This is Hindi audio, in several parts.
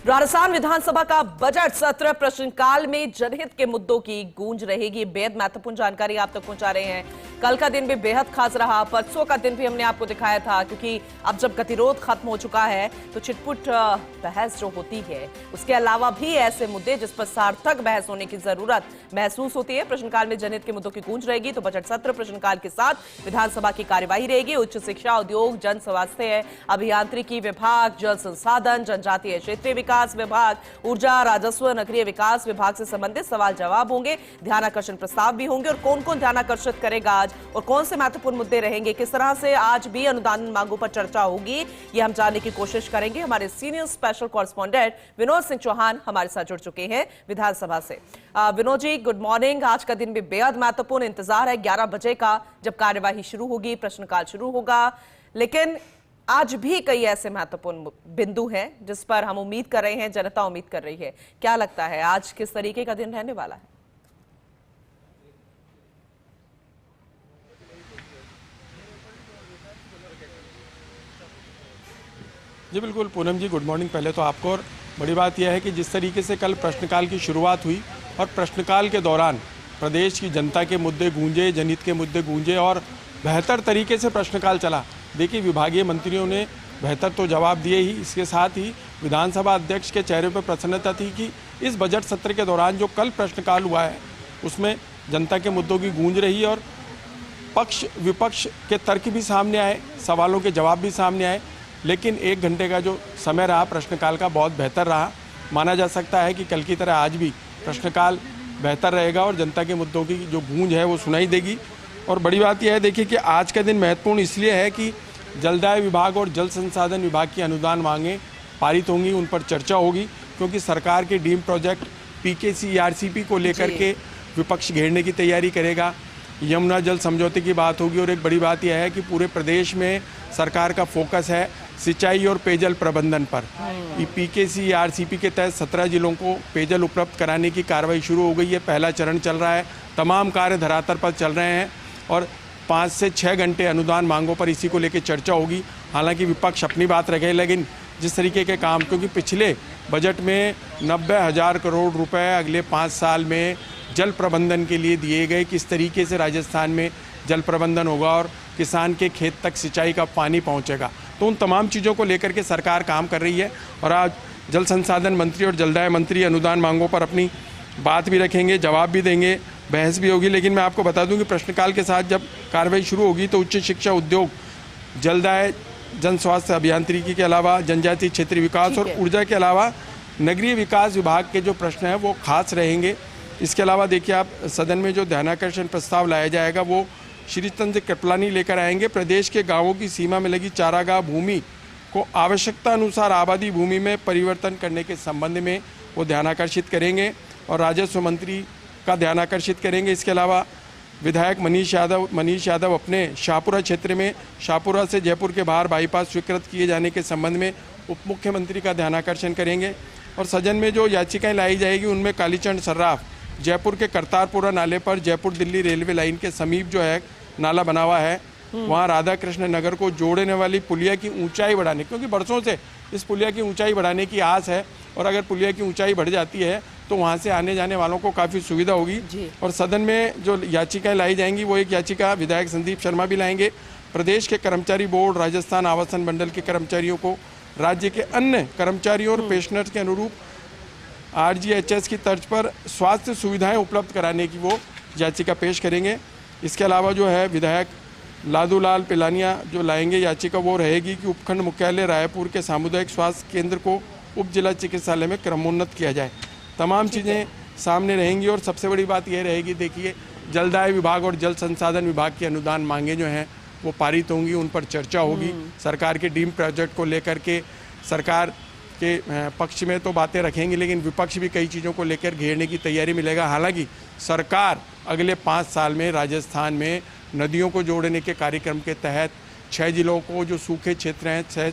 राजस्थान विधानसभा का बजट सत्र प्रश्नकाल में जनहित के मुद्दों की गूंज रहेगी। बेहद महत्वपूर्ण जानकारी आप तक पहुंचा रहे हैं। कल का दिन भी बेहद खास रहा, परसों का दिन भी हमने आपको दिखाया था, क्योंकि अब जब गतिरोध खत्म हो चुका है तो छिटपुट बहस जो होती है उसके अलावा भी ऐसे मुद्दे जिस पर सार्थक बहस होने की जरूरत महसूस होती है। प्रश्नकाल में जनहित के मुद्दों की गूंज रहेगी तो बजट सत्र प्रश्नकाल के साथ विधानसभा की कार्यवाही रहेगी। उच्च शिक्षा, उद्योग, जन स्वास्थ्य, अभियांत्रिकी विभाग, जल संसाधन, जनजातीय क्षेत्रीय विकास विभाग, ऊर्जा, राजस्व, नगरीय विकास विभाग से संबंधित सवाल जवाब होंगे। ध्यानाकर्षण प्रस्ताव भी होंगे। और कौन कौन ध्यानाकर्षित करेगा आज और कौन से महत्वपूर्ण मुद्दे रहेंगे, किस तरह से आज भी अनुदान मांगों पर चर्चा होगी, ये हम जानने की कोशिश करेंगे। हमारे senior special correspondent Vinod Singh Chauhan हमारे साथ जुड़ चुके हैं विधानसभा से। Vinod ji, good morning. आज का दिन भी बेहद महत्वपूर्ण, इंतजार है 11 बजे का जब कार्यवाही शुरू होगी, प्रश्नकाल शुरू होगा, लेकिन आज भी कई ऐसे महत्वपूर्ण बिंदु हैं जिस पर हम उम्मीद कर रहे हैं, जनता उम्मीद कर रही है। क्या लगता है आज किस तरीके का दिन रहने वाला है? जी बिल्कुल पूनम जी, गुड मॉर्निंग। पहले तो आपको, और बड़ी बात यह है कि जिस तरीके से कल प्रश्नकाल की शुरुआत हुई और प्रश्नकाल के दौरान प्रदेश की जनता के मुद्दे गूंजे, जनहित के मुद्दे गूंजे और बेहतर तरीके से प्रश्नकाल चला। देखिए, विभागीय मंत्रियों ने बेहतर तो जवाब दिए ही, इसके साथ ही विधानसभा अध्यक्ष के चेहरे पर प्रसन्नता थी कि इस बजट सत्र के दौरान जो कल प्रश्नकाल हुआ है उसमें जनता के मुद्दों की गूंज रही और पक्ष विपक्ष के तर्क भी सामने आए, सवालों के जवाब भी सामने आए। लेकिन 1 घंटे का जो समय रहा प्रश्नकाल का, बहुत बेहतर रहा। माना जा सकता है कि कल की तरह आज भी प्रश्नकाल बेहतर रहेगा और जनता के मुद्दों की जो गूंज है वो सुनाई देगी। और बड़ी बात यह है, देखिए, कि आज का दिन महत्वपूर्ण इसलिए है कि जलदाय विभाग और जल संसाधन विभाग की अनुदान मांगें पारित होंगी, उन पर चर्चा होगी, क्योंकि सरकार के डीम प्रोजेक्ट PKC-ERCP को लेकर के विपक्ष घेरने की तैयारी करेगा। यमुना जल समझौते की बात होगी और एक बड़ी बात यह है कि पूरे प्रदेश में सरकार का फोकस है सिंचाई और पेयजल प्रबंधन पर। PKC-ERCP के तहत 17 जिलों को पेयजल उपलब्ध कराने की कार्रवाई शुरू हो गई है। पहला चरण चल रहा है, तमाम कार्य धरातल पर चल रहे हैं और 5 से 6 घंटे अनुदान मांगों पर इसी को लेकर चर्चा होगी। हालांकि विपक्ष अपनी बात रखे, लेकिन जिस तरीके के काम, क्योंकि पिछले बजट में 90,000 करोड़ रुपए अगले 5 साल में जल प्रबंधन के लिए दिए गए, किस तरीके से राजस्थान में जल प्रबंधन होगा और किसान के खेत तक सिंचाई का पानी पहुंचेगा, तो उन तमाम चीज़ों को लेकर के सरकार काम कर रही है। और आज जल संसाधन मंत्री और जलदाय मंत्री अनुदान मांगों पर अपनी बात भी रखेंगे, जवाब भी देंगे, बहस भी होगी। लेकिन मैं आपको बता दूं कि प्रश्नकाल के साथ जब कार्रवाई शुरू होगी तो उच्च शिक्षा, उद्योग, जलदाय, जन स्वास्थ्य, अभियांत्रिकी के अलावा जनजातीय क्षेत्रीय विकास और ऊर्जा के अलावा नगरीय विकास विभाग के जो प्रश्न हैं वो खास रहेंगे। इसके अलावा देखिए, आप सदन में जो ध्यानाकर्षण प्रस्ताव लाया जाएगा वो श्री चंद्र कृपलानी लेकर आएंगे। प्रदेश के गाँवों की सीमा में लगी चारागाह भूमि को आवश्यकता अनुसार आबादी भूमि में परिवर्तन करने के संबंध में वो ध्यानाकर्षित करेंगे और राजस्व मंत्री का ध्यान आकर्षित करेंगे। इसके अलावा विधायक मनीष यादव अपने शाहपुरा क्षेत्र में शाहपुरा से जयपुर के बाहर बाईपास स्वीकृत किए जाने के संबंध में उप मुख्यमंत्री का ध्यान आकर्षण करेंगे। और सदन में जो याचिकाएं लाई जाएगी उनमें कालीचरण सर्राफ, जयपुर के करतारपुरा नाले पर जयपुर दिल्ली रेलवे लाइन के समीप जो है नाला बना हुआ है, वहाँ राधा कृष्ण नगर को जोड़ने वाली पुलिया की ऊंचाई बढ़ाने, क्योंकि बरसों से इस पुलिया की ऊंचाई बढ़ाने की आस है और अगर पुलिया की ऊंचाई बढ़ जाती है तो वहाँ से आने जाने वालों को काफ़ी सुविधा होगी। और सदन में जो याचिकाएं लाई जाएंगी वो एक याचिका विधायक संदीप शर्मा भी लाएंगे। प्रदेश के कर्मचारी बोर्ड, राजस्थान आवासन मंडल के कर्मचारियों को राज्य के अन्य कर्मचारियों और पेंशनर्स के अनुरूप RGHS की तर्ज पर स्वास्थ्य सुविधाएं उपलब्ध कराने की वो याचिका पेश करेंगे। इसके अलावा जो है विधायक लादूलाल पिलानिया जो लाएंगे याचिका, वो रहेगी कि उपखंड मुख्यालय रायपुर के सामुदायिक स्वास्थ्य केंद्र को उप जिला चिकित्सालय में क्रमोन्नत किया जाए। तमाम चीज़ें सामने रहेंगी और सबसे बड़ी बात यह रहेगी, देखिए, जलदाय विभाग और जल संसाधन विभाग की अनुदान मांगे जो हैं वो पारित होंगी, उन पर चर्चा होगी। सरकार के डीम प्रोजेक्ट को लेकर के सरकार के पक्ष में तो बातें रखेंगे, लेकिन विपक्ष भी कई चीज़ों को लेकर घेरने की तैयारी मिलेगा। हालांकि सरकार अगले 5 साल में राजस्थान में नदियों को जोड़ने के कार्यक्रम के तहत 6 जिलों को, जो सूखे क्षेत्र हैं, 6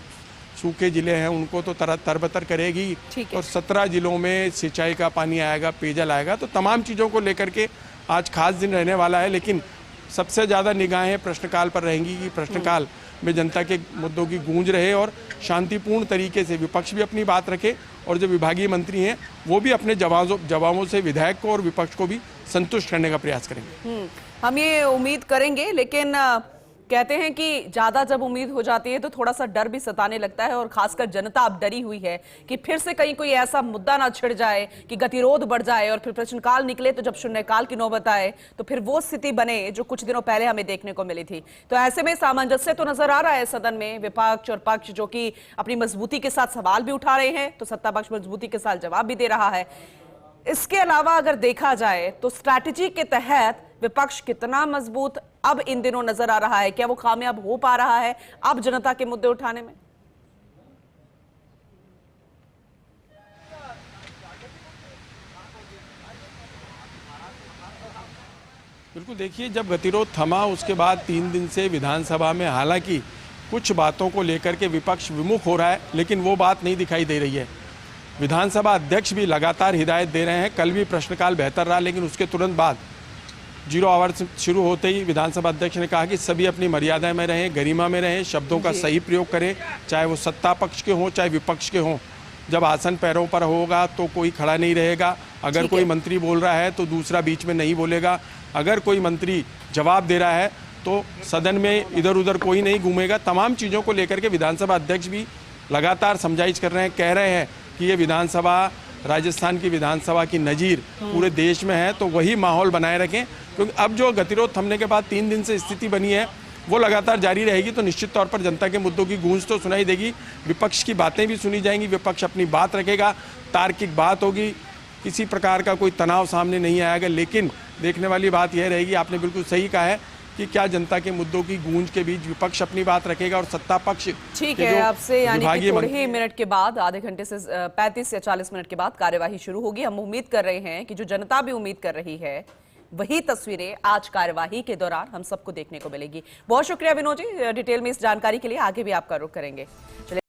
सूखे जिले हैं, उनको तो तरबतर करेगी और 17 जिलों में सिंचाई का पानी आएगा, पेयजल आएगा। तो तमाम चीज़ों को लेकर के आज खास दिन रहने वाला है। लेकिन सबसे ज़्यादा निगाहें प्रश्नकाल पर रहेंगी कि प्रश्नकाल में जनता के मुद्दों की गूंज रहे और शांतिपूर्ण तरीके से विपक्ष भी अपनी बात रखे और जो विभागीय मंत्री हैं वो भी अपने जवाबों से विधायक को और विपक्ष को भी संतुष्ट करने का प्रयास करेंगे। हम ये उम्मीद करेंगे, लेकिन कहते हैं कि ज्यादा जब उम्मीद हो जाती है तो थोड़ा सा डर भी सताने लगता है और खासकर जनता अब डरी हुई है कि फिर से कहीं कोई ऐसा मुद्दा ना छिड़ जाए कि गतिरोध बढ़ जाए और फिर प्रश्नकाल निकले तो जब शून्यकाल की नौबत आए तो फिर वो स्थिति बने जो कुछ दिनों पहले हमें देखने को मिली थी। तो ऐसे में सामंजस्य तो नजर आ रहा है सदन में, विपक्ष और पक्ष जो कि अपनी मजबूती के साथ सवाल भी उठा रहे हैं तो सत्ता पक्ष मजबूती के साथ जवाब भी दे रहा है। इसके अलावा अगर देखा जाए तो स्ट्रैटेजी के तहत विपक्ष कितना मजबूत अब इन दिनों नजर आ रहा है, क्या वो कामयाब हो पा रहा है अब जनता के मुद्दे उठाने में? बिल्कुल, देखिए जब गतिरोध थमा उसके बाद 3 दिन से विधानसभा में हालांकि कुछ बातों को लेकर के विपक्ष विमुख हो रहा है, लेकिन वो बात नहीं दिखाई दे रही है। विधानसभा अध्यक्ष भी लगातार हिदायत दे रहे हैं। कल भी प्रश्नकाल बेहतर रहा, लेकिन उसके तुरंत बाद 0 आवर शुरू होते ही विधानसभा अध्यक्ष ने कहा कि सभी अपनी मर्यादा में रहें, गरिमा में रहें, शब्दों का सही प्रयोग करें, चाहे वो सत्ता पक्ष के हों चाहे विपक्ष के हों। जब आसन पैरों पर होगा तो कोई खड़ा नहीं रहेगा। अगर कोई मंत्री बोल रहा है तो दूसरा बीच में नहीं बोलेगा। अगर कोई मंत्री जवाब दे रहा है तो सदन में इधर उधर कोई नहीं घूमेगा। तमाम चीज़ों को लेकर के विधानसभा अध्यक्ष भी लगातार समझाइश कर रहे हैं, कह रहे हैं कि ये विधानसभा राजस्थान की विधानसभा की नज़ीर पूरे देश में है, तो वही माहौल बनाए रखें। क्योंकि अब जो गतिरोध थमने के बाद 3 दिन से स्थिति बनी है वो लगातार जारी रहेगी, तो निश्चित तौर पर जनता के मुद्दों की गूंज तो सुनाई देगी, विपक्ष की बातें भी सुनी जाएंगी, विपक्ष अपनी बात रखेगा, तार्किक बात होगी, किसी प्रकार का कोई तनाव सामने नहीं आएगा। लेकिन देखने वाली बात यह रहेगी, आपने बिल्कुल सही कहा है कि क्या जनता के मुद्दों की गूंज के बीच विपक्ष अपनी बात रखेगा और सत्ता पक्ष ठीक है। आपसे यानी कि थोड़े ही मिनट के बाद, आधे घंटे से 35 या 40 मिनट के बाद कार्यवाही शुरू होगी। हम उम्मीद कर रहे हैं कि जो जनता भी उम्मीद कर रही है वही तस्वीरें आज कार्यवाही के दौरान हम सबको देखने को मिलेगी। बहुत शुक्रिया विनोद जी, डिटेल में इस जानकारी के लिए। आगे भी आपका रुख करेंगे।